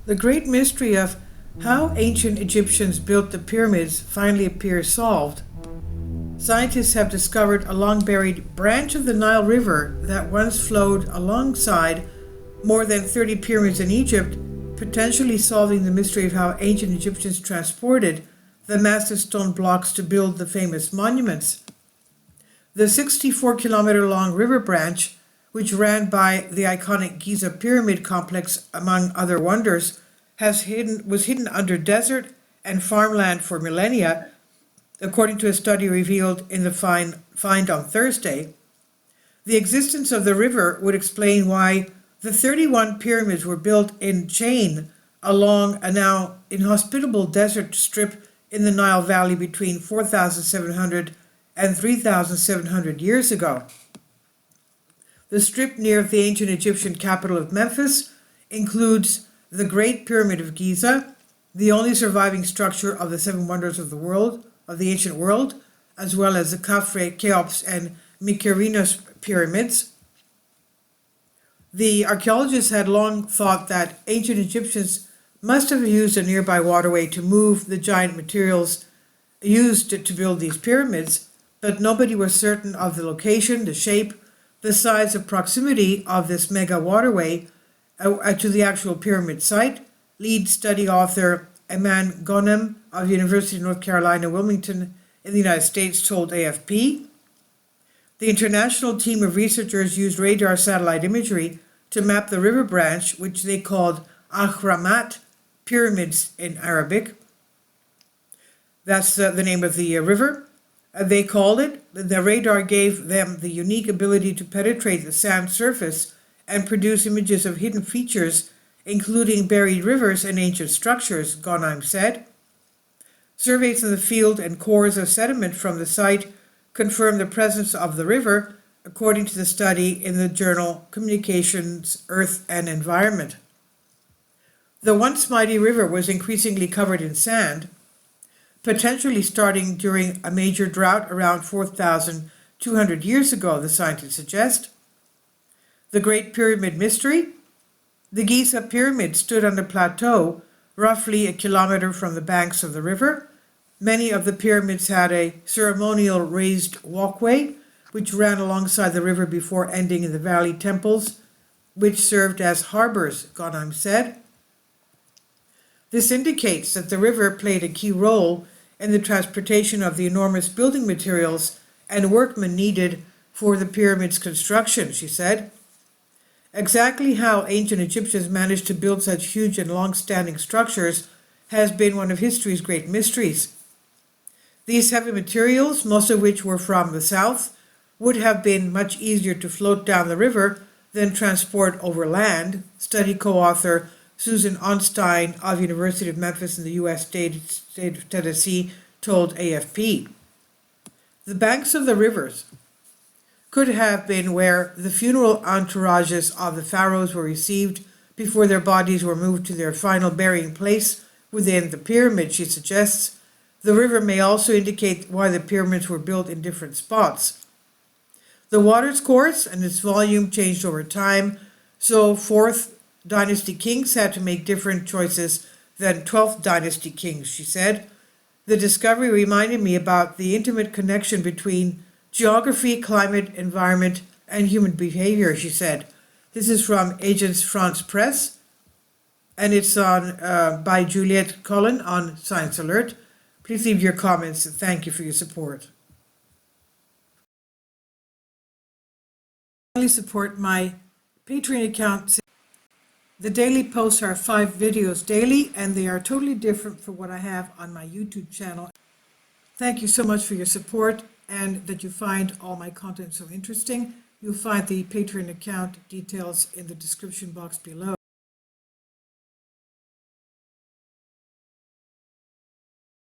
The great mystery of how ancient Egyptians built the pyramids finally appears solved. Scientists have discovered a long buried branch of the Nile River that once flowed alongside more than 30 pyramids in Egypt, potentially solving the mystery of how ancient Egyptians transported the massive stone blocks to build the famous monuments. The 64-kilometer long river branch, which ran by the iconic Giza pyramid complex, among other wonders, was hidden under desert and farmland for millennia, according to a study revealed in the find on Thursday. The existence of the river would explain why the 31 pyramids were built in chain along a now inhospitable desert strip in the Nile Valley between 4,700 and 3,700 years ago. The strip near the ancient Egyptian capital of Memphis includes the Great Pyramid of Giza, the only surviving structure of the seven wonders of the ancient world, as well as the Khafre, Cheops, and Mykerinos pyramids. The archaeologists had long thought that ancient Egyptians must have used a nearby waterway to move the giant materials used to build these pyramids, but nobody was certain of the location, the shape, the size of proximity of this mega waterway to the actual pyramid site. Lead study author Eman Ghanem of University of North Carolina, Wilmington in the United States told AFP. The international team of researchers used radar satellite imagery to map the river branch, which they called Ahramat pyramids in Arabic. That's the name of the river. They called it. The radar gave them the unique ability to penetrate the sand surface and produce images of hidden features, including buried rivers and ancient structures, Ghanem said. Surveys in the field and cores of sediment from the site confirm the presence of the river, according to the study in the journal Communications, Earth and Environment. The once mighty river was increasingly covered in sand, potentially starting during a major drought around 4,200 years ago, the scientists suggest. The Great Pyramid Mystery. The Giza pyramid stood on a plateau roughly a kilometer from the banks of the river. Many of the pyramids had a ceremonial raised walkway which ran alongside the river before ending in the valley temples, which served as harbors, Ghanem said. This indicates that the river played a key role in the transportation of the enormous building materials and workmen needed for the pyramid's construction, she said. Exactly how ancient Egyptians managed to build such huge and long-standing structures has been one of history's great mysteries. These heavy materials, most of which were from the south, would have been much easier to float down the river than transport over land, study co-author Susan Onstein of University of Memphis in the U.S. state of Tennessee told AFP. The banks of the rivers could have been where the funeral entourages of the pharaohs were received before their bodies were moved to their final burying place within the pyramid, she suggests. The river may also indicate why the pyramids were built in different spots. The water's course and its volume changed over time, so 4th Dynasty kings had to make different choices than 12th Dynasty kings, she said. The discovery reminded me about the intimate connection between geography, climate, environment, and human behavior, she said. This is from Agence France Presse, and it's by Juliette Collin on Science Alert. Please leave your comments, and thank you for your support. Finally, support my Patreon account. The daily posts are 5 videos daily, and they are totally different from what I have on my YouTube channel. Thank you so much for your support and that you find all my content so interesting. You'll find the Patreon account details in the description box below.